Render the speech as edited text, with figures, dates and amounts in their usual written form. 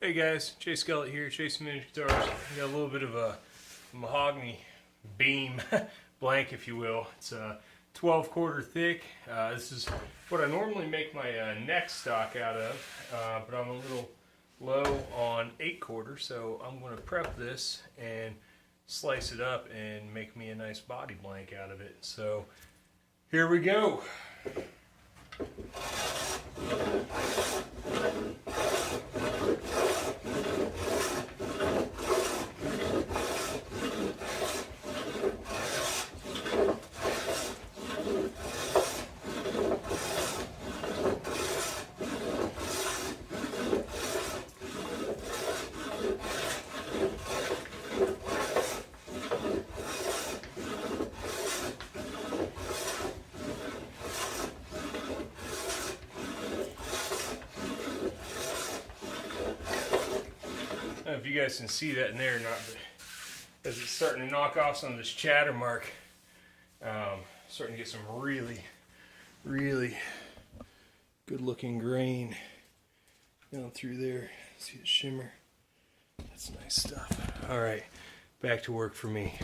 Hey guys, Chase Skelet here, Chase Vintage Guitars. I got a little bit of a mahogany beam blank, if you will. It's 12-quarter thick. This is what I normally make my neck stock out of, but I'm a little low on 8-quarter, so I'm going to prep this and slice it up and make me a nice body blank out of it. So here we go. I don't know if you guys can see that in there or not, but as it's starting to knock off some of this chatter mark, starting to get some really good looking grain going through there. See the shimmer? That's nice stuff. All right, back to work for me.